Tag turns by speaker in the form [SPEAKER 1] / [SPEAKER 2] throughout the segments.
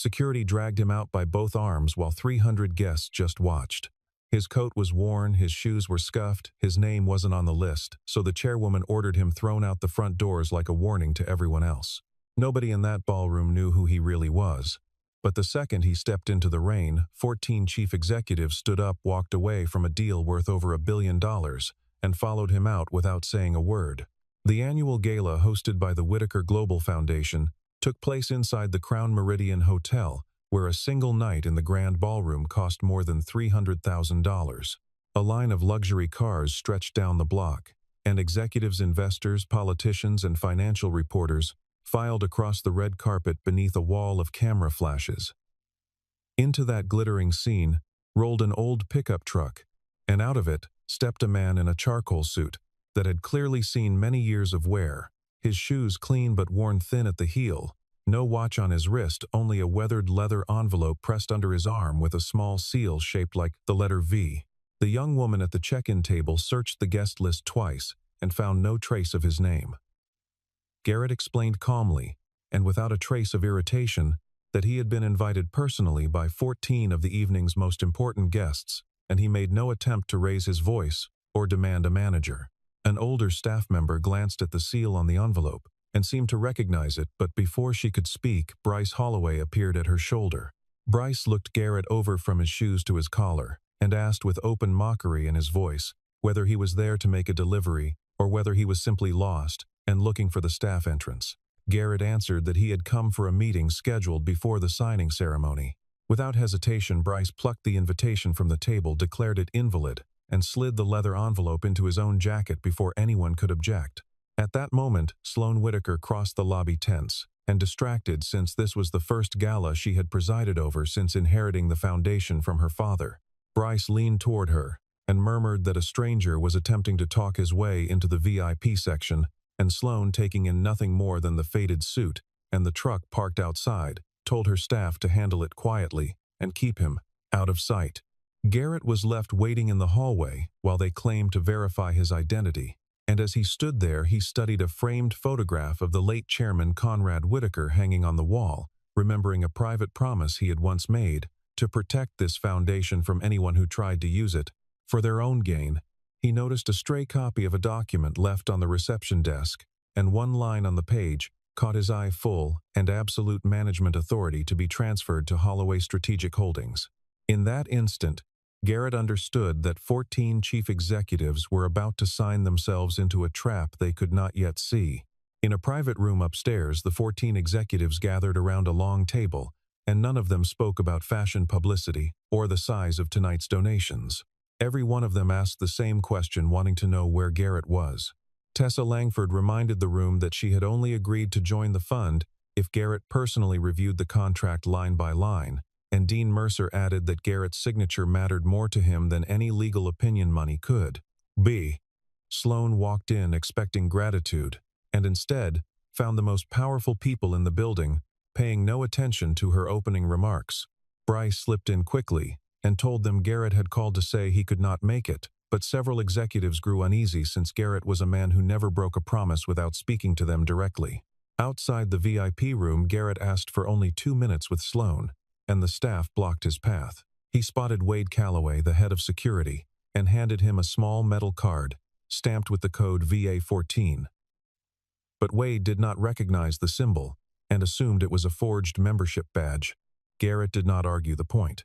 [SPEAKER 1] Security dragged him out by both arms while 300 guests just watched. His coat was worn, his shoes were scuffed, his name wasn't on the list, so the chairwoman ordered him thrown out the front doors like a warning to everyone else. Nobody in that ballroom knew who he really was. But the second he stepped into the rain, 14 chief executives stood up, walked away from a deal worth over $1 billion, and followed him out without saying a word. The annual gala, hosted by the Whitaker Global Foundation, took place inside the Crown Meridian Hotel, where a single night in the Grand Ballroom cost more than $300,000. A line of luxury cars stretched down the block, and executives, investors, politicians, and financial reporters filed across the red carpet beneath a wall of camera flashes. Into that glittering scene rolled an old pickup truck, and out of it stepped a man in a charcoal suit that had clearly seen many years of wear, his shoes clean but worn thin at the heel, no watch on his wrist, only a weathered leather envelope pressed under his arm with a small seal shaped like the letter V. The young woman at the check-in table searched the guest list twice and found no trace of his name. Garrett explained calmly, and without a trace of irritation, that he had been invited personally by 14 of the evening's most important guests, and he made no attempt to raise his voice or demand a manager. An older staff member glanced at the seal on the envelope and seemed to recognize it, but before she could speak, Bryce Holloway appeared at her shoulder. Bryce looked Garrett over from his shoes to his collar and asked with open mockery in his voice whether he was there to make a delivery or whether he was simply lost and looking for the staff entrance. Garrett answered that he had come for a meeting scheduled before the signing ceremony. Without hesitation, Bryce plucked the invitation from the table, declared it invalid, and slid the leather envelope into his own jacket before anyone could object. At that moment, Sloane Whitaker crossed the lobby tense and distracted, since this was the first gala she had presided over since inheriting the foundation from her father. Bryce leaned toward her and murmured that a stranger was attempting to talk his way into the VIP section, and Sloane, taking in nothing more than the faded suit and the truck parked outside, told her staff to handle it quietly and keep him out of sight. Garrett was left waiting in the hallway while they claimed to verify his identity, and as he stood there, he studied a framed photograph of the late chairman Conrad Whitaker hanging on the wall, remembering a private promise he had once made to protect this foundation from anyone who tried to use it for their own gain. He noticed a stray copy of a document left on the reception desk, and one line on the page caught his eye: full and absolute management authority to be transferred to Holloway Strategic Holdings. In that instant, Garrett understood that 14 chief executives were about to sign themselves into a trap they could not yet see. In a private room upstairs, the 14 executives gathered around a long table, and none of them spoke about fashion publicity or the size of tonight's donations. Every one of them asked the same question, wanting to know where Garrett was. Tessa Langford reminded the room that she had only agreed to join the fund if Garrett personally reviewed the contract line by line, and Dean Mercer added that Garrett's signature mattered more to him than any legal opinion money could. Sloane walked in expecting gratitude, and instead found the most powerful people in the building paying no attention to her opening remarks. Bryce slipped in quickly and told them Garrett had called to say he could not make it, but several executives grew uneasy since Garrett was a man who never broke a promise without speaking to them directly. Outside the VIP room, Garrett asked for only 2 minutes with Sloane, and the staff blocked his path. He spotted Wade Calloway, the head of security, and handed him a small metal card, stamped with the code VA14. But Wade did not recognize the symbol, and assumed it was a forged membership badge. Garrett did not argue the point.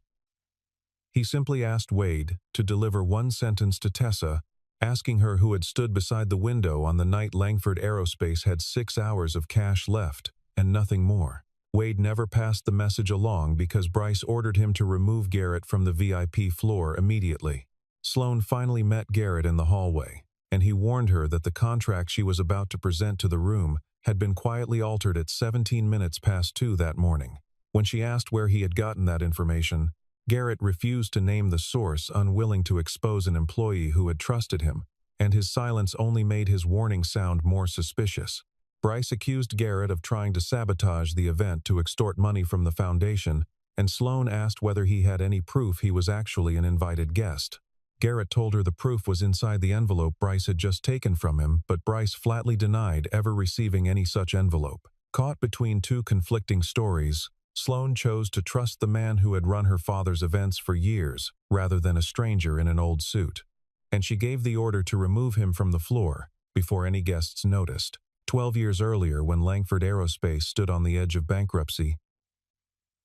[SPEAKER 1] He simply asked Wade to deliver one sentence to Tessa, asking her who had stood beside the window on the night Langford Aerospace had 6 hours of cash left, and nothing more. Wade never passed the message along because Bryce ordered him to remove Garrett from the VIP floor immediately. Sloane finally met Garrett in the hallway, and he warned her that the contract she was about to present to the room had been quietly altered at 17 minutes past 2 that morning. When she asked where he had gotten that information, Garrett refused to name the source, unwilling to expose an employee who had trusted him, and his silence only made his warning sound more suspicious. Bryce accused Garrett of trying to sabotage the event to extort money from the foundation, and Sloane asked whether he had any proof he was actually an invited guest. Garrett told her the proof was inside the envelope Bryce had just taken from him, but Bryce flatly denied ever receiving any such envelope. Caught between two conflicting stories, Sloane chose to trust the man who had run her father's events for years, rather than a stranger in an old suit. And she gave the order to remove him from the floor, before any guests noticed. 12 years earlier, when Langford Aerospace stood on the edge of bankruptcy,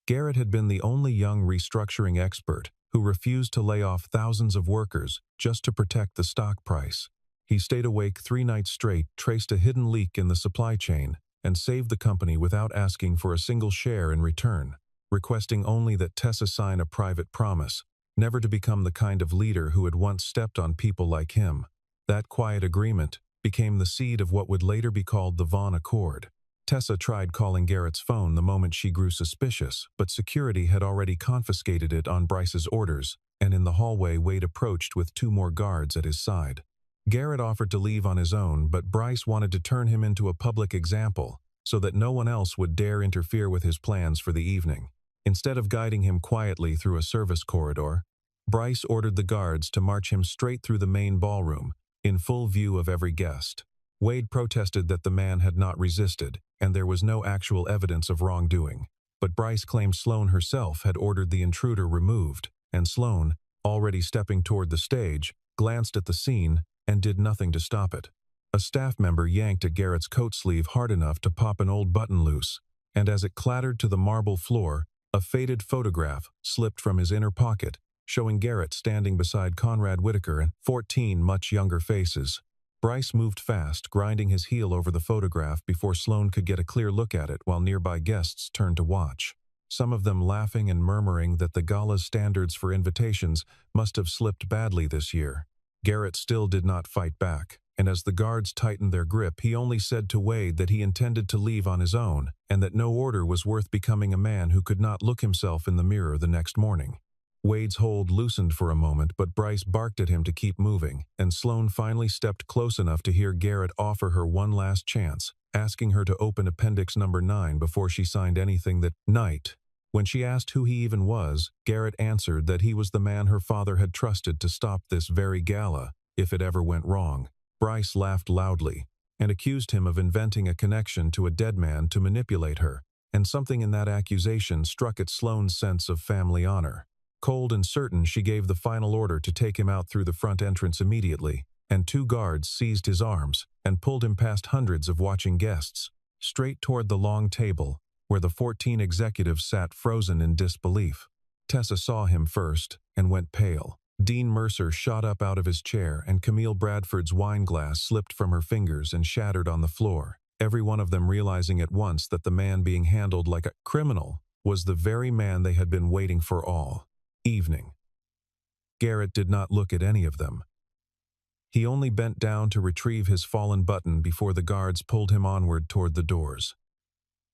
[SPEAKER 1] Garrett had been the only young restructuring expert who refused to lay off thousands of workers just to protect the stock price. He stayed awake 3 nights straight, traced a hidden leak in the supply chain, and saved the company without asking for a single share in return, requesting only that Tessa sign a private promise, never to become the kind of leader who had once stepped on people like him. That quiet agreement became the seed of what would later be called the Vaughn Accord. Tessa tried calling Garrett's phone the moment she grew suspicious, but security had already confiscated it on Bryce's orders, and in the hallway Wade approached with 2 more guards at his side. Garrett offered to leave on his own, but Bryce wanted to turn him into a public example, so that no one else would dare interfere with his plans for the evening. Instead of guiding him quietly through a service corridor, Bryce ordered the guards to march him straight through the main ballroom, in full view of every guest. Wade protested that the man had not resisted, and there was no actual evidence of wrongdoing. But Bryce claimed Sloane herself had ordered the intruder removed, and Sloane, already stepping toward the stage, glanced at the scene and did nothing to stop it. A staff member yanked at Garrett's coat sleeve hard enough to pop an old button loose, and as it clattered to the marble floor, a faded photograph slipped from his inner pocket, showing Garrett standing beside Conrad Whitaker and 14 much younger faces. Bryce moved fast, grinding his heel over the photograph before Sloane could get a clear look at it while nearby guests turned to watch, some of them laughing and murmuring that the Gala's standards for invitations must have slipped badly this year. Garrett still did not fight back, and as the guards tightened their grip, he only said to Wade that he intended to leave on his own, and that no order was worth becoming a man who could not look himself in the mirror the next morning. Wade's hold loosened for a moment, but Bryce barked at him to keep moving, and Sloane finally stepped close enough to hear Garrett offer her one last chance, asking her to open Appendix Number 9 before she signed anything that night. When she asked who he even was, Garrett answered that he was the man her father had trusted to stop this very gala, if it ever went wrong. Bryce laughed loudly, and accused him of inventing a connection to a dead man to manipulate her, and something in that accusation struck at Sloane's sense of family honor. Cold and certain, she gave the final order to take him out through the front entrance immediately, and 2 guards seized his arms and pulled him past hundreds of watching guests, straight toward the long table, where the 14 executives sat frozen in disbelief. Tessa saw him first and went pale. Dean Mercer shot up out of his chair, and Camille Bradford's wine glass slipped from her fingers and shattered on the floor, every one of them realizing at once that the man being handled like a criminal was the very man they had been waiting for all evening. Garrett did not look at any of them. He only bent down to retrieve his fallen button before the guards pulled him onward toward the doors.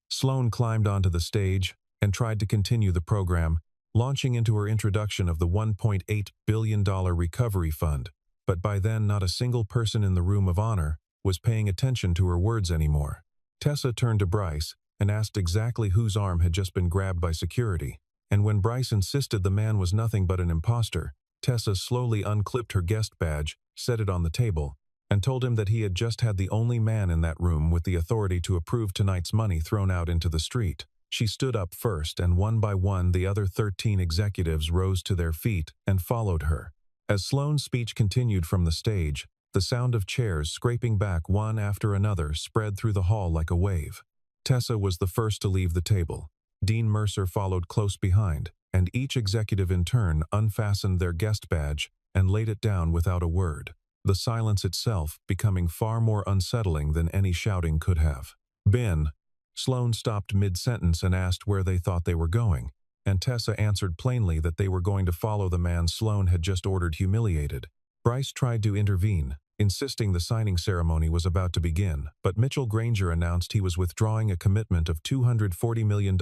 [SPEAKER 1] Sloane climbed onto the stage and tried to continue the program, launching into her introduction of the $1.8 billion recovery fund, but by then not a single person in the room of honor was paying attention to her words anymore. Tessa turned to Bryce and asked exactly whose arm had just been grabbed by security. And when Bryce insisted the man was nothing but an imposter, Tessa slowly unclipped her guest badge, set it on the table, and told him that he had just had the only man in that room with the authority to approve tonight's money thrown out into the street. She stood up first, and one by one the other 13 executives rose to their feet and followed her. As Sloane's speech continued from the stage, the sound of chairs scraping back one after another spread through the hall like a wave. Tessa was the first to leave the table. Dean Mercer followed close behind, and each executive in turn unfastened their guest badge and laid it down without a word, the silence itself becoming far more unsettling than any shouting could have been. Sloane stopped mid-sentence and asked where they thought they were going, and Tessa answered plainly that they were going to follow the man Sloane had just ordered humiliated. Bryce tried to intervene, insisting the signing ceremony was about to begin, but Mitchell Granger announced he was withdrawing a commitment of $240 million,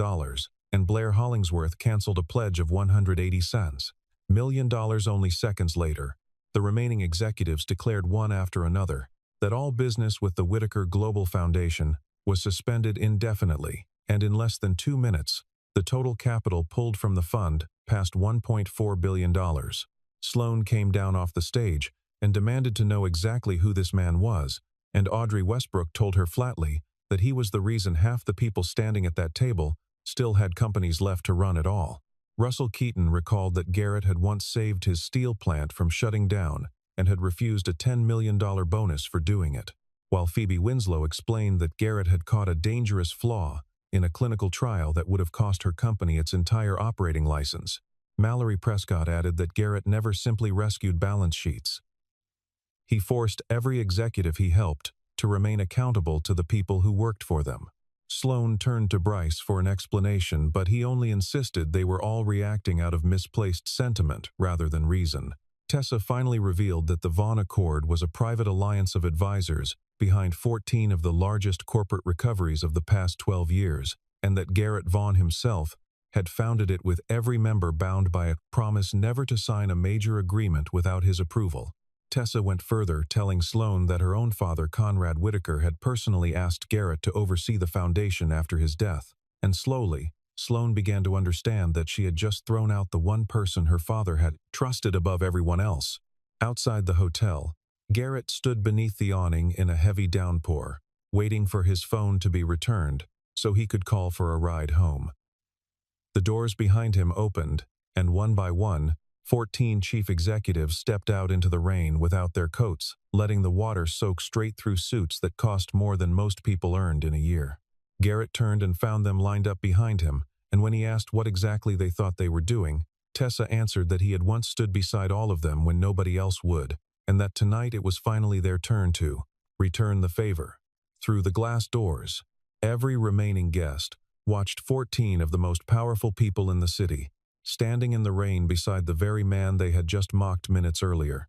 [SPEAKER 1] and Blair Hollingsworth canceled a pledge of 180 cents. $1 million only seconds later, the remaining executives declared one after another that all business with the Whitaker Global Foundation was suspended indefinitely, and in less than 2 minutes, the total capital pulled from the fund passed $1.4 billion. Sloane came down off the stage and demanded to know exactly who this man was, and Audrey Westbrook told her flatly that he was the reason half the people standing at that table still had companies left to run at all. Russell Keaton recalled that Garrett had once saved his steel plant from shutting down and had refused a $10 million bonus for doing it, while Phoebe Winslow explained that Garrett had caught a dangerous flaw in a clinical trial that would have cost her company its entire operating license. Mallory Prescott added that Garrett never simply rescued balance sheets. He forced every executive he helped to remain accountable to the people who worked for them. Sloan turned to Bryce for an explanation, but he only insisted they were all reacting out of misplaced sentiment rather than reason. Tessa finally revealed that the Vaughn Accord was a private alliance of advisors behind 14 of the largest corporate recoveries of the past 12 years, and that Garrett Vaughn himself had founded it with every member bound by a promise never to sign a major agreement without his approval. Tessa went further, telling Sloan that her own father, Conrad Whitaker, had personally asked Garrett to oversee the foundation after his death, and slowly, Sloan began to understand that she had just thrown out the one person her father had trusted above everyone else. Outside the hotel, Garrett stood beneath the awning in a heavy downpour, waiting for his phone to be returned so he could call for a ride home. The doors behind him opened, and one by one, 14 chief executives stepped out into the rain without their coats, letting the water soak straight through suits that cost more than most people earned in a year. Garrett turned and found them lined up behind him, and when he asked what exactly they thought they were doing, Tessa answered that he had once stood beside all of them when nobody else would, and that tonight it was finally their turn to return the favor. Through the glass doors, every remaining guest watched 14 of the most powerful people in the city, standing in the rain beside the very man they had just mocked minutes earlier.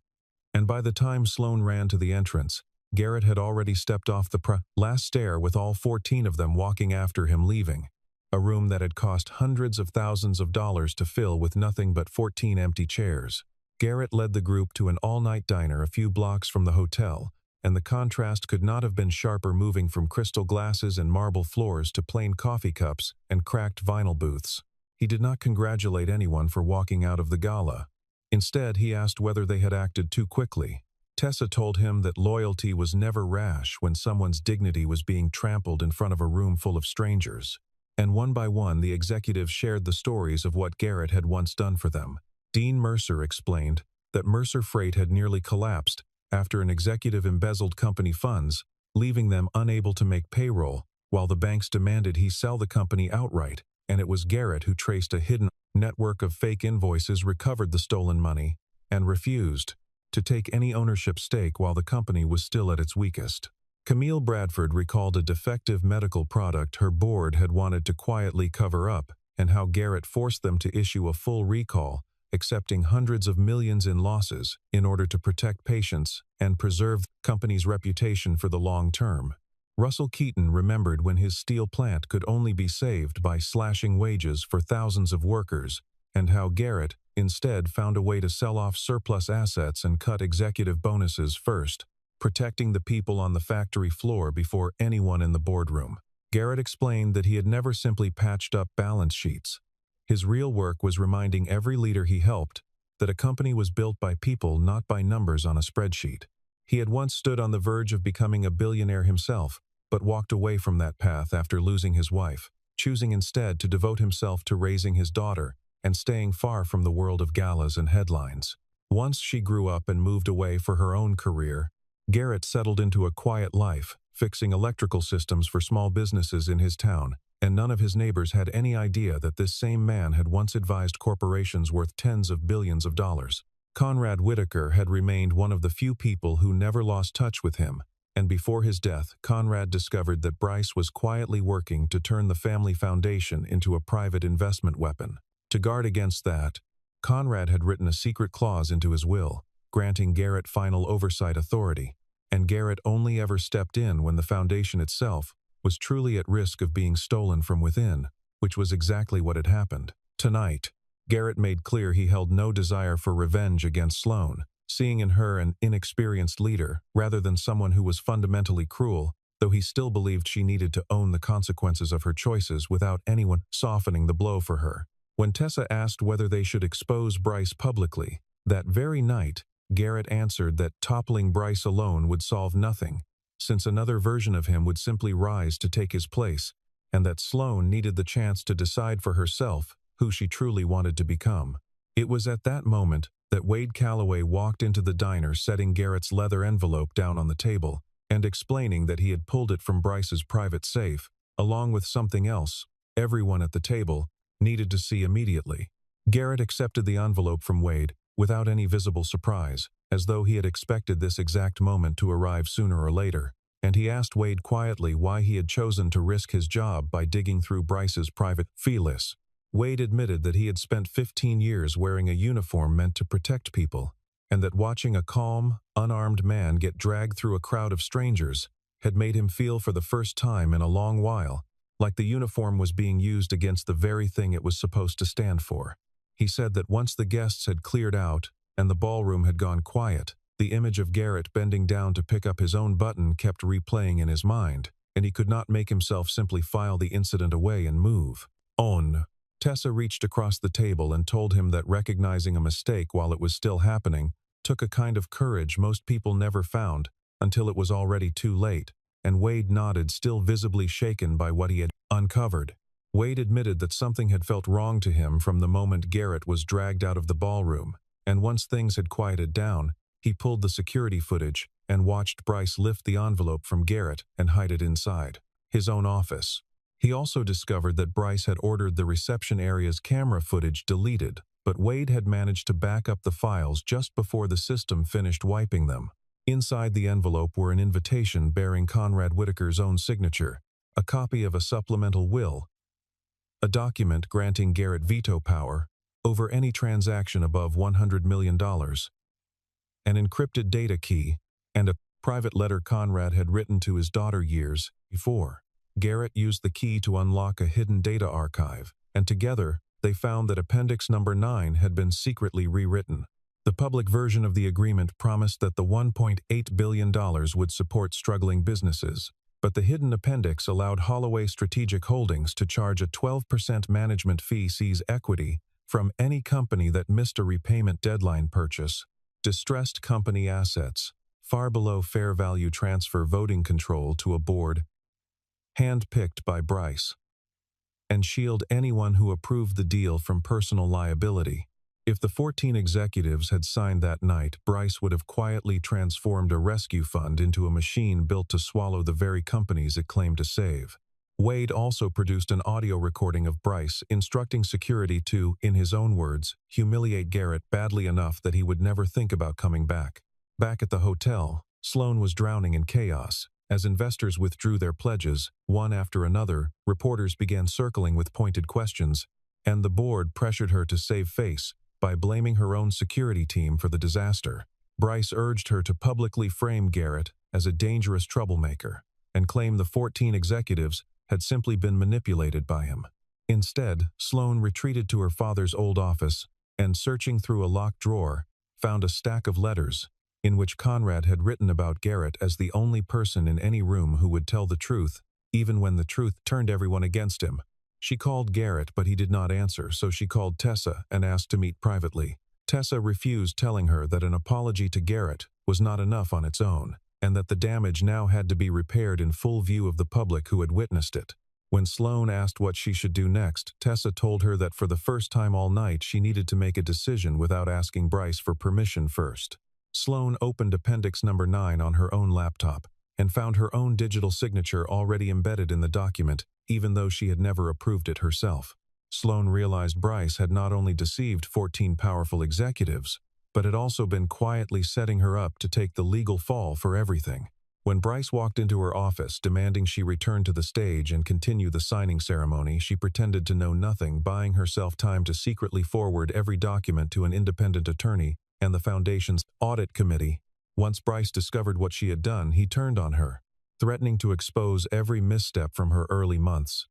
[SPEAKER 1] And by the time Sloan ran to the entrance, Garrett had already stepped off the last stair with all 14 of them walking after him, leaving a room that had cost hundreds of thousands of dollars to fill with nothing but 14 empty chairs. Garrett led the group to an all-night diner a few blocks from the hotel, and the contrast could not have been sharper, moving from crystal glasses and marble floors to plain coffee cups and cracked vinyl booths. He did not congratulate anyone for walking out of the gala. Instead, he asked whether they had acted too quickly. Tessa told him that loyalty was never rash when someone's dignity was being trampled in front of a room full of strangers. And one by one, the executives shared the stories of what Garrett had once done for them. Dean Mercer explained that Mercer Freight had nearly collapsed after an executive embezzled company funds, leaving them unable to make payroll, while the banks demanded he sell the company outright, and it was Garrett who traced a hidden network of fake invoices, recovered the stolen money, and refused to take any ownership stake while the company was still at its weakest. Camille Bradford recalled a defective medical product her board had wanted to quietly cover up, and how Garrett forced them to issue a full recall, accepting hundreds of millions in losses in order to protect patients and preserve the company's reputation for the long term. Russell Keaton remembered when his steel plant could only be saved by slashing wages for thousands of workers, and how Garrett instead found a way to sell off surplus assets and cut executive bonuses first, protecting the people on the factory floor before anyone in the boardroom. Garrett explained that he had never simply patched up balance sheets. His real work was reminding every leader he helped that a company was built by people, not by numbers on a spreadsheet. He had once stood on the verge of becoming a billionaire himself, but walked away from that path after losing his wife, choosing instead to devote himself to raising his daughter and staying far from the world of galas and headlines. Once she grew up and moved away for her own career, Garrett settled into a quiet life, fixing electrical systems for small businesses in his town, and none of his neighbors had any idea that this same man had once advised corporations worth tens of billions of dollars. Conrad Whitaker had remained one of the few people who never lost touch with him, and before his death, Conrad discovered that Bryce was quietly working to turn the family foundation into a private investment weapon. To guard against that, Conrad had written a secret clause into his will, granting Garrett final oversight authority, and Garrett only ever stepped in when the foundation itself was truly at risk of being stolen from within, which was exactly what had happened. Tonight, Garrett made clear he held no desire for revenge against Sloan, seeing in her an inexperienced leader rather than someone who was fundamentally cruel, though he still believed she needed to own the consequences of her choices without anyone softening the blow for her. When Tessa asked whether they should expose Bryce publicly, that very night, Garrett answered that toppling Bryce alone would solve nothing, since another version of him would simply rise to take his place, and that Sloane needed the chance to decide for herself who she truly wanted to become. It was at that moment that Wade Calloway walked into the diner, setting Garrett's leather envelope down on the table and explaining that he had pulled it from Bryce's private safe, along with something else everyone at the table needed to see immediately. Garrett accepted the envelope from Wade without any visible surprise, as though he had expected this exact moment to arrive sooner or later, and he asked Wade quietly why he had chosen to risk his job by digging through Bryce's private files. Wade admitted that he had spent 15 years wearing a uniform meant to protect people, and that watching a calm, unarmed man get dragged through a crowd of strangers had made him feel for the first time in a long while like the uniform was being used against the very thing it was supposed to stand for. He said that once the guests had cleared out and the ballroom had gone quiet, the image of Garrett bending down to pick up his own button kept replaying in his mind, and he could not make himself simply file the incident away and move on. Tessa reached across the table and told him that recognizing a mistake while it was still happening took a kind of courage most people never found until it was already too late, and Wade nodded, still visibly shaken by what he had uncovered. Wade admitted that something had felt wrong to him from the moment Garrett was dragged out of the ballroom, and once things had quieted down, he pulled the security footage and watched Bryce lift the envelope from Garrett and hide it inside his own office. He also discovered that Bryce had ordered the reception area's camera footage deleted, but Wade had managed to back up the files just before the system finished wiping them. Inside the envelope were an invitation bearing Conrad Whitaker's own signature, a copy of a supplemental will, a document granting Garrett veto power over any transaction above $100 million, an encrypted data key, and a private letter Conrad had written to his daughter years before. Garrett used the key to unlock a hidden data archive, and together they found that Appendix Number 9 had been secretly rewritten. The public version of the agreement promised that the $1.8 billion would support struggling businesses, but the hidden appendix allowed Holloway Strategic Holdings to charge a 12% management fee, seize equity from any company that missed a repayment deadline, purchase distressed company assets far below fair value, transfer voting control to a board hand-picked by Bryce, and shield anyone who approved the deal from personal liability. If the 14 executives had signed that night, Bryce would have quietly transformed a rescue fund into a machine built to swallow the very companies it claimed to save. Wade also produced an audio recording of Bryce instructing security to, in his own words, humiliate Garrett badly enough that he would never think about coming back. Back at the hotel, Sloane was drowning in chaos. As investors withdrew their pledges, one after another, reporters began circling with pointed questions, and the board pressured her to save face by blaming her own security team for the disaster. Bryce urged her to publicly frame Garrett as a dangerous troublemaker and claim the 14 executives had simply been manipulated by him. Instead, Sloane retreated to her father's old office and, searching through a locked drawer, found a stack of letters in which Conrad had written about Garrett as the only person in any room who would tell the truth, even when the truth turned everyone against him. She called Garrett, but he did not answer, so she called Tessa and asked to meet privately. Tessa refused, telling her that an apology to Garrett was not enough on its own, and that the damage now had to be repaired in full view of the public who had witnessed it. When Sloane asked what she should do next, Tessa told her that for the first time all night she needed to make a decision without asking Bryce for permission first. Sloane opened Appendix Number 9 on her own laptop and found her own digital signature already embedded in the document, even though she had never approved it herself. Sloane realized Bryce had not only deceived 14 powerful executives, but had also been quietly setting her up to take the legal fall for everything. When Bryce walked into her office demanding she return to the stage and continue the signing ceremony, she pretended to know nothing, buying herself time to secretly forward every document to an independent attorney and the Foundation's audit committee. Once Bryce discovered what she had done, he turned on her, threatening to expose every misstep from her early months.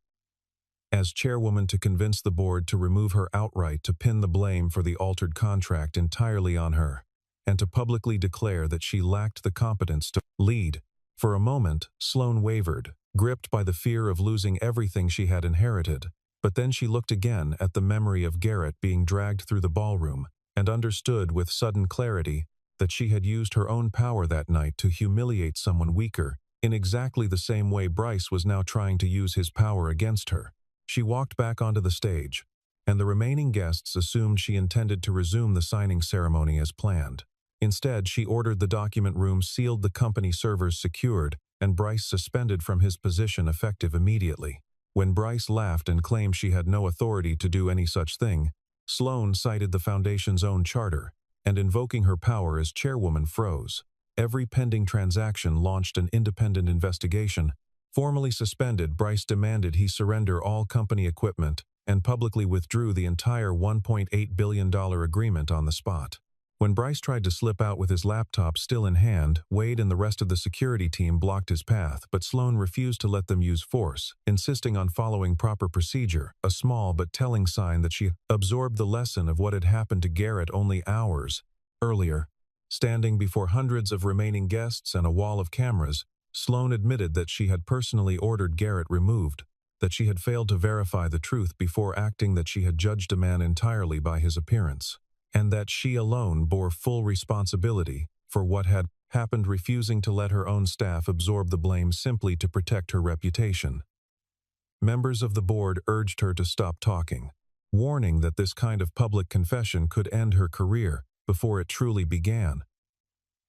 [SPEAKER 1] As chairwoman, to convince the board to remove her outright, to pin the blame for the altered contract entirely on her, and to publicly declare that she lacked the competence to lead. For a moment, Sloane wavered, gripped by the fear of losing everything she had inherited, but then she looked again at the memory of Garrett being dragged through the ballroom, and understood with sudden clarity that she had used her own power that night to humiliate someone weaker in exactly the same way Bryce was now trying to use his power against her. She walked back onto the stage, and the remaining guests assumed she intended to resume the signing ceremony as planned. Instead, she ordered the document room sealed, the company servers secured, and Bryce suspended from his position effective immediately. When Bryce laughed and claimed she had no authority to do any such thing, Sloane cited the Foundation's own charter, and invoking her power as chairwoman froze. Every pending transaction launched an independent investigation. Formally suspended, Bryce demanded he surrender all company equipment and publicly withdrew the entire $1.8 billion agreement on the spot. When Bryce tried to slip out with his laptop still in hand, Wade and the rest of the security team blocked his path, but Sloane refused to let them use force, insisting on following proper procedure, a small but telling sign that she absorbed the lesson of what had happened to Garrett only hours earlier. Standing before hundreds of remaining guests and a wall of cameras, Sloane admitted that she had personally ordered Garrett removed, that she had failed to verify the truth before acting, that she had judged a man entirely by his appearance, and that she alone bore full responsibility for what had happened, refusing to let her own staff absorb the blame simply to protect her reputation. Members of the board urged her to stop talking, warning that this kind of public confession could end her career before it truly began.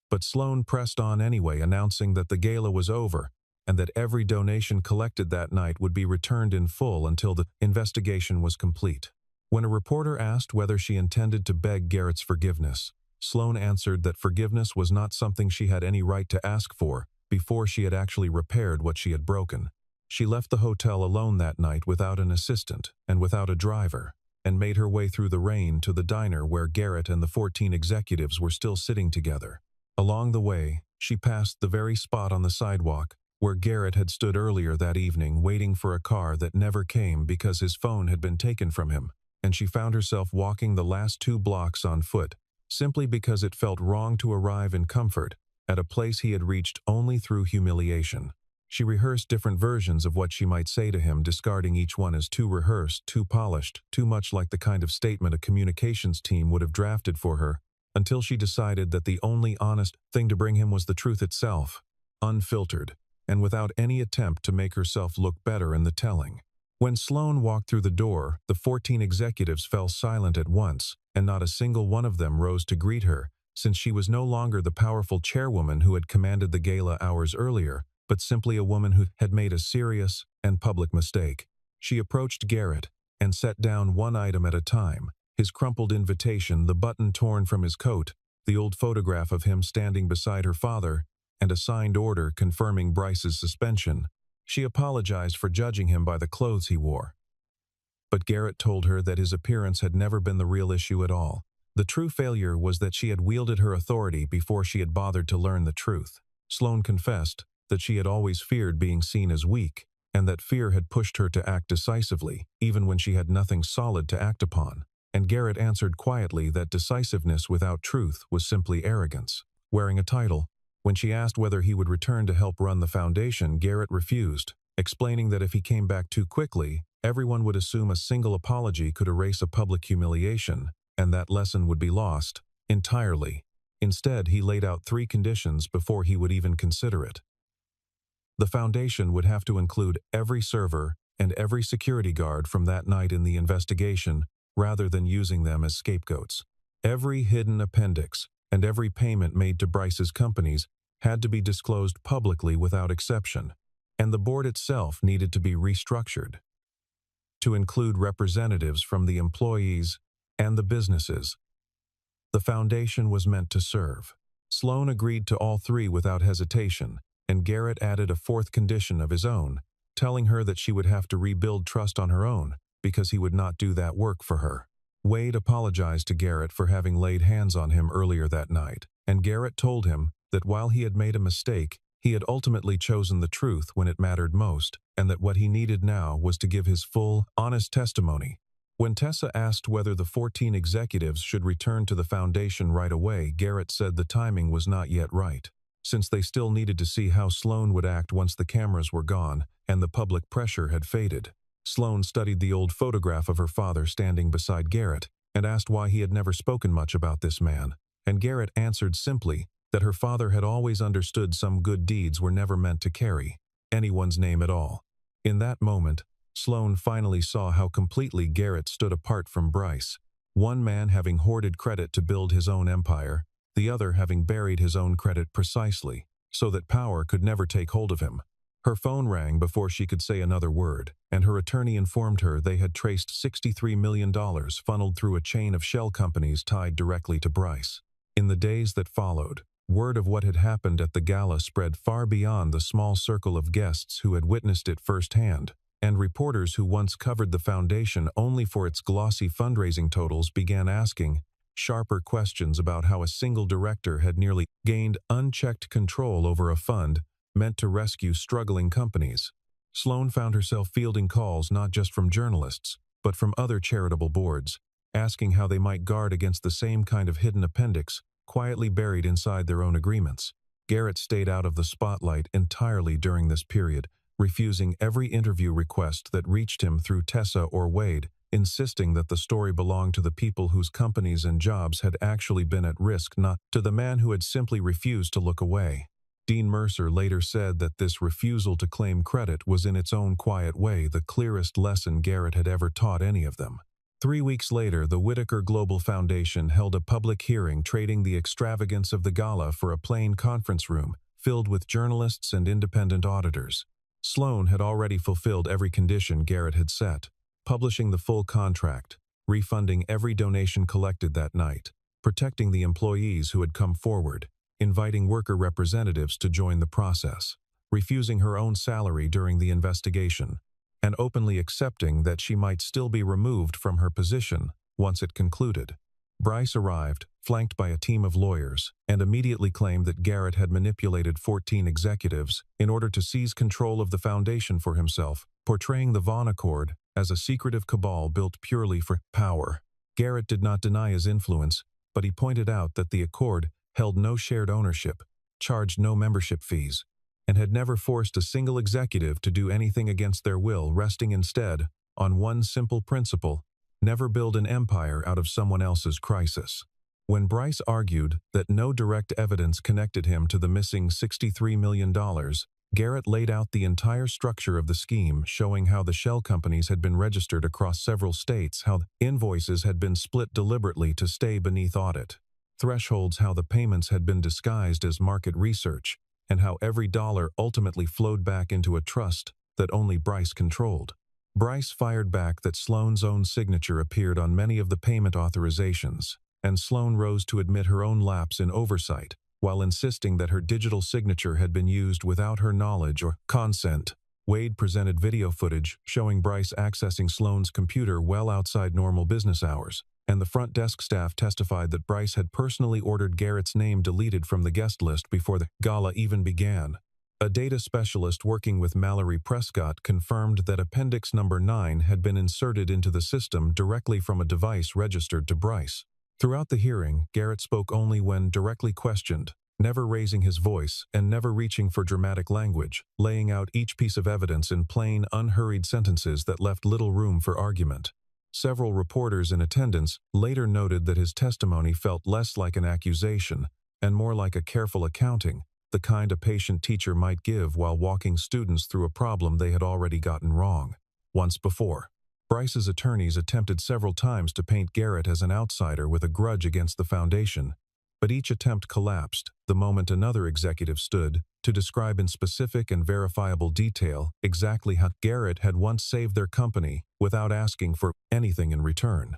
[SPEAKER 1] But Sloane pressed on anyway, announcing that the gala was over and that every donation collected that night would be returned in full until the investigation was complete. When a reporter asked whether she intended to beg Garrett's forgiveness, Sloane answered that forgiveness was not something she had any right to ask for before she had actually repaired what she had broken. She left the hotel alone that night without an assistant and without a driver, and made her way through the rain to the diner where Garrett and the 14 executives were still sitting together. Along the way, she passed the very spot on the sidewalk where Garrett had stood earlier that evening waiting for a car that never came because his phone had been taken from him, and she found herself walking the last 2 blocks on foot, simply because it felt wrong to arrive in comfort at a place he had reached only through humiliation. She rehearsed different versions of what she might say to him, discarding each one as too rehearsed, too polished, too much like the kind of statement a communications team would have drafted for her, until she decided that the only honest thing to bring him was the truth itself, unfiltered, and without any attempt to make herself look better in the telling. When Sloane walked through the door, the 14 executives fell silent at once, and not a single one of them rose to greet her, since she was no longer the powerful chairwoman who had commanded the gala hours earlier, but simply a woman who had made a serious and public mistake. She approached Garrett and set down one item at a time: his crumpled invitation, the button torn from his coat, the old photograph of him standing beside her father, and a signed order confirming Bryce's suspension. She apologized for judging him by the clothes he wore. But Garrett told her that his appearance had never been the real issue at all. The true failure was that she had wielded her authority before she had bothered to learn the truth. Sloane confessed that she had always feared being seen as weak, and that fear had pushed her to act decisively, even when she had nothing solid to act upon. And Garrett answered quietly that decisiveness without truth was simply arrogance. Wearing a title, when she asked whether he would return to help run the foundation, Garrett refused, explaining that if he came back too quickly, everyone would assume a single apology could erase a public humiliation, and that lesson would be lost entirely. Instead, he laid out 3 conditions before he would even consider it. The foundation would have to include every server and every security guard from that night in the investigation, rather than using them as scapegoats. Every hidden appendix and every payment made to Bryce's companies had to be disclosed publicly without exception, and the board itself needed to be restructured to include representatives from the employees and the businesses the foundation was meant to serve. Sloane agreed to all 3 without hesitation, and Garrett added a 4th condition of his own, telling her that she would have to rebuild trust on her own because he would not do that work for her. Wade apologized to Garrett for having laid hands on him earlier that night, and Garrett told him that while he had made a mistake, he had ultimately chosen the truth when it mattered most, and that what he needed now was to give his full, honest testimony. When Tessa asked whether the 14 executives should return to the foundation right away, Garrett said the timing was not yet right, since they still needed to see how Sloane would act once the cameras were gone and the public pressure had faded. Sloane studied the old photograph of her father standing beside Garrett and asked why he had never spoken much about this man, and Garrett answered simply that her father had always understood some good deeds were never meant to carry anyone's name at all. In that moment, Sloane finally saw how completely Garrett stood apart from Bryce. One man having hoarded credit to build his own empire, the other having buried his own credit precisely, so that power could never take hold of him. Her phone rang before she could say another word, and her attorney informed her they had traced $63 million funneled through a chain of shell companies tied directly to Bryce. In the days that followed, word of what had happened at the gala spread far beyond the small circle of guests who had witnessed it firsthand, and reporters who once covered the foundation only for its glossy fundraising totals began asking sharper questions about how a single director had nearly gained unchecked control over a fund meant to rescue struggling companies. Sloane found herself fielding calls not just from journalists, but from other charitable boards, asking how they might guard against the same kind of hidden appendix quietly buried inside their own agreements. Garrett stayed out of the spotlight entirely during this period, refusing every interview request that reached him through Tessa or Wade, insisting that the story belonged to the people whose companies and jobs had actually been at risk, not to the man who had simply refused to look away. Dean Mercer later said that this refusal to claim credit was in its own quiet way the clearest lesson Garrett had ever taught any of them. 3 weeks later, the Whitaker Global Foundation held a public hearing trading the extravagance of the gala for a plain conference room filled with journalists and independent auditors. Sloane had already fulfilled every condition Garrett had set, publishing the full contract, refunding every donation collected that night, protecting the employees who had come forward, inviting worker representatives to join the process, refusing her own salary during the investigation, and openly accepting that she might still be removed from her position once it concluded. Bryce arrived, flanked by a team of lawyers, and immediately claimed that Garrett had manipulated 14 executives in order to seize control of the foundation for himself, portraying the Vaughn Accord as a secretive cabal built purely for power. Garrett did not deny his influence, but he pointed out that the accord held no shared ownership, charged no membership fees, and had never forced a single executive to do anything against their will, resting instead on one simple principle: never build an empire out of someone else's crisis. When Bryce argued that no direct evidence connected him to the missing $63 million, Garrett laid out the entire structure of the scheme, showing how the shell companies had been registered across several states, how invoices had been split deliberately to stay beneath audit, thresholds, how the payments had been disguised as market research, and how every dollar ultimately flowed back into a trust that only Bryce controlled. Bryce fired back that Sloane's own signature appeared on many of the payment authorizations, and Sloane rose to admit her own lapse in oversight, while insisting that her digital signature had been used without her knowledge or consent. Wade presented video footage showing Bryce accessing Sloane's computer well outside normal business hours, and the front desk staff testified that Bryce had personally ordered Garrett's name deleted from the guest list before the gala even began. A data specialist working with Mallory Prescott confirmed that Appendix Number 9 had been inserted into the system directly from a device registered to Bryce. Throughout the hearing, Garrett spoke only when directly questioned, never raising his voice and never reaching for dramatic language, laying out each piece of evidence in plain, unhurried sentences that left little room for argument. Several reporters in attendance later noted that his testimony felt less like an accusation and more like a careful accounting, the kind a patient teacher might give while walking students through a problem they had already gotten wrong once before. Bryce's attorneys attempted several times to paint Garrett as an outsider with a grudge against the foundation, but each attempt collapsed the moment another executive stood to describe in specific and verifiable detail exactly how Garrett had once saved their company without asking for anything in return.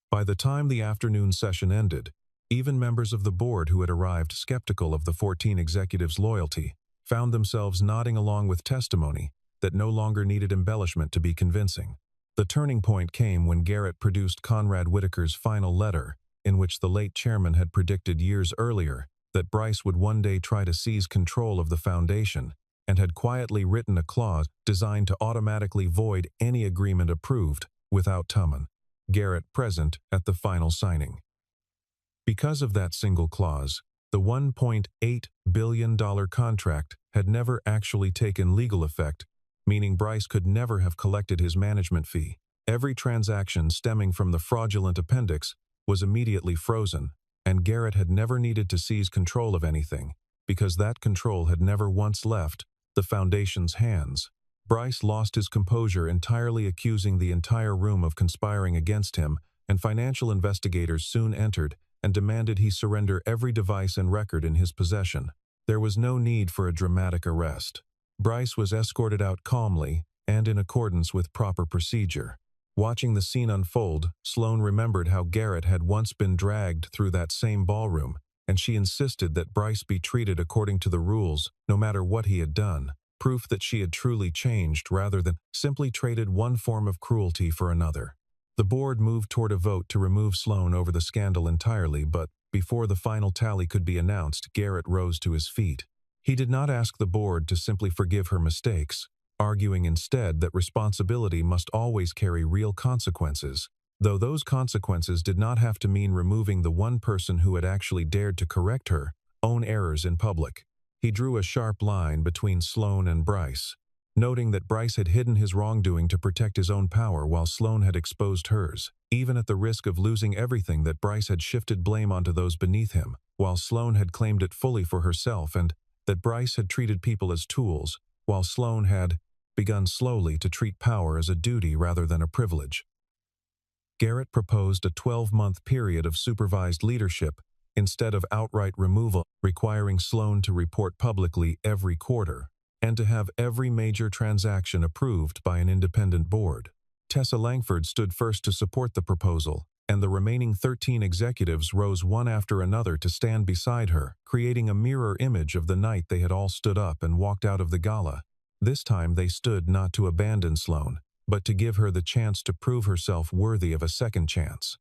[SPEAKER 1] By the time the afternoon session ended, even members of the board who had arrived skeptical of the 14 executives' loyalty found themselves nodding along with testimony that no longer needed embellishment to be convincing. The turning point came when Garrett produced Conrad Whitaker's final letter, in which the late chairman had predicted years earlier that Bryce would one day try to seize control of the foundation, and had quietly written a clause designed to automatically void any agreement approved without Tumman, Garrett, present at the final signing. Because of that single clause, the $1.8 billion contract had never actually taken legal effect, meaning Bryce could never have collected his management fee. Every transaction stemming from the fraudulent appendix was immediately frozen, and Garrett had never needed to seize control of anything, because that control had never once left the Foundation's hands. Bryce lost his composure, entirely accusing the entire room of conspiring against him, and financial investigators soon entered and demanded he surrender every device and record in his possession. There was no need for a dramatic arrest. Bryce was escorted out calmly and in accordance with proper procedure. Watching the scene unfold, Sloane remembered how Garrett had once been dragged through that same ballroom, and she insisted that Bryce be treated according to the rules, no matter what he had done. Proof that she had truly changed rather than simply traded one form of cruelty for another. The board moved toward a vote to remove Sloane over the scandal entirely, but before the final tally could be announced, Garrett rose to his feet. He did not ask the board to simply forgive her mistakes, arguing instead that responsibility must always carry real consequences, though those consequences did not have to mean removing the one person who had actually dared to correct her own errors in public. He drew a sharp line between Sloane and Bryce, noting that Bryce had hidden his wrongdoing to protect his own power while Sloane had exposed hers, even at the risk of losing everything. That Bryce had shifted blame onto those beneath him, while Sloane had claimed it fully for herself, and that Bryce had treated people as tools, while Sloane had begun slowly to treat power as a duty rather than a privilege. Garrett proposed a 12-month period of supervised leadership instead of outright removal, requiring Sloane to report publicly every quarter, and to have every major transaction approved by an independent board. Tessa Langford stood first to support the proposal, and the remaining 13 executives rose one after another to stand beside her, creating a mirror image of the night they had all stood up and walked out of the gala. This time they stood not to abandon Sloane, but to give her the chance to prove herself worthy of a second chance.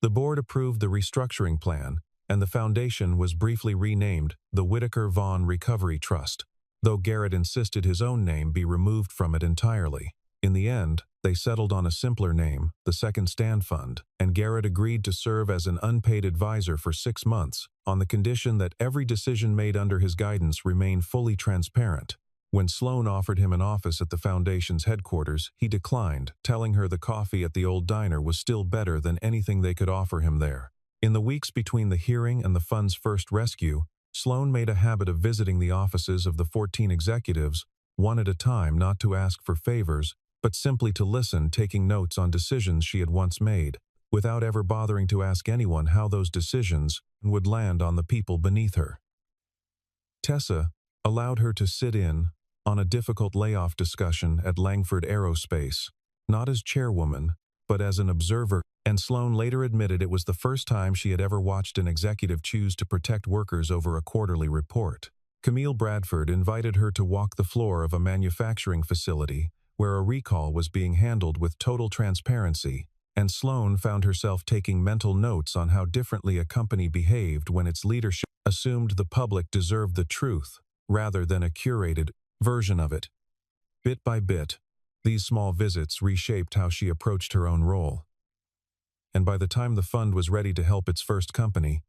[SPEAKER 1] The board approved the restructuring plan, and the foundation was briefly renamed the Whitaker Vaughn Recovery Trust, though Garrett insisted his own name be removed from it entirely. In the end, they settled on a simpler name, the Second Stand Fund, and Garrett agreed to serve as an unpaid advisor for 6 months, on the condition that every decision made under his guidance remain fully transparent. When Sloane offered him an office at the Foundation's headquarters, he declined, telling her the coffee at the old diner was still better than anything they could offer him there. In the weeks between the hearing and the fund's first rescue, Sloane made a habit of visiting the offices of the 14 executives, one at a time, not to ask for favors, but simply to listen, taking notes on decisions she had once made, without ever bothering to ask anyone how those decisions would land on the people beneath her. Tessa allowed her to sit in on a difficult layoff discussion at Langford Aerospace, not as chairwoman, but as an observer, and Sloane later admitted it was the first time she had ever watched an executive choose to protect workers over a quarterly report. Camille Bradford invited her to walk the floor of a manufacturing facility where a recall was being handled with total transparency, and Sloane found herself taking mental notes on how differently a company behaved when its leadership assumed the public deserved the truth, rather than a curated version of it. Bit by bit, these small visits reshaped how she approached her own role. And by the time the fund was ready to help its first company,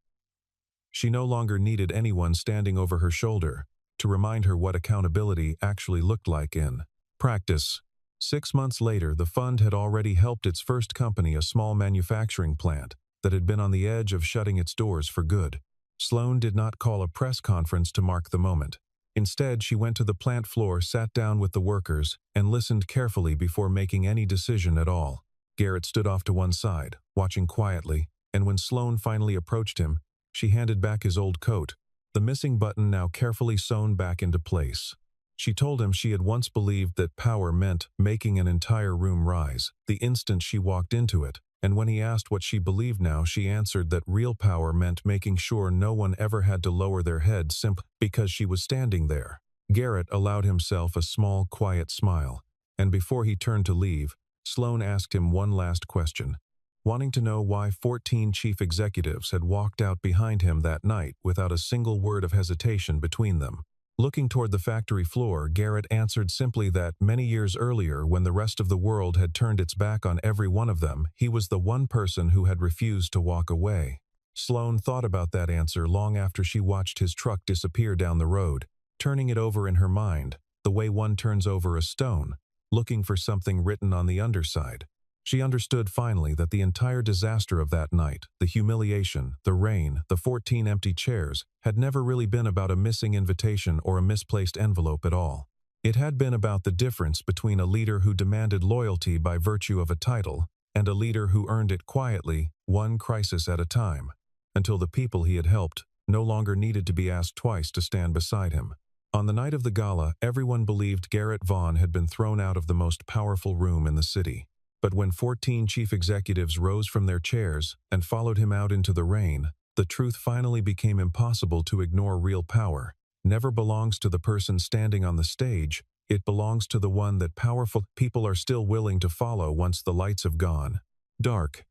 [SPEAKER 1] she no longer needed anyone standing over her shoulder to remind her what accountability actually looked like in practice. 6 months later, the fund had already helped its first company, a small manufacturing plant that had been on the edge of shutting its doors for good. Sloane did not call a press conference to mark the moment. Instead, she went to the plant floor, sat down with the workers, and listened carefully before making any decision at all. Garrett stood off to one side, watching quietly, and when Sloane finally approached him, she handed back his old coat, the missing button now carefully sewn back into place. She told him she had once believed that power meant making an entire room rise the instant she walked into it, and when he asked what she believed now, she answered that real power meant making sure no one ever had to lower their head simply because she was standing there. Garrett allowed himself a small, quiet smile, and before he turned to leave, Sloane asked him one last question, wanting to know why 14 chief executives had walked out behind him that night without a single word of hesitation between them. Looking toward the factory floor, Garrett answered simply that many years earlier, when the rest of the world had turned its back on every one of them, he was the one person who had refused to walk away. Sloane thought about that answer long after she watched his truck disappear down the road, turning it over in her mind, the way one turns over a stone, looking for something written on the underside. She understood finally that the entire disaster of that night, the humiliation, the rain, the 14 empty chairs, had never really been about a missing invitation or a misplaced envelope at all. It had been about the difference between a leader who demanded loyalty by virtue of a title and a leader who earned it quietly, one crisis at a time, until the people he had helped no longer needed to be asked twice to stand beside him. On the night of the gala, everyone believed Garrett Vaughn had been thrown out of the most powerful room in the city. But when 14 chief executives rose from their chairs and followed him out into the rain, the truth finally became impossible to ignore. Real power never belongs to the person standing on the stage, it belongs to the one that powerful people are still willing to follow once the lights have gone. Dark,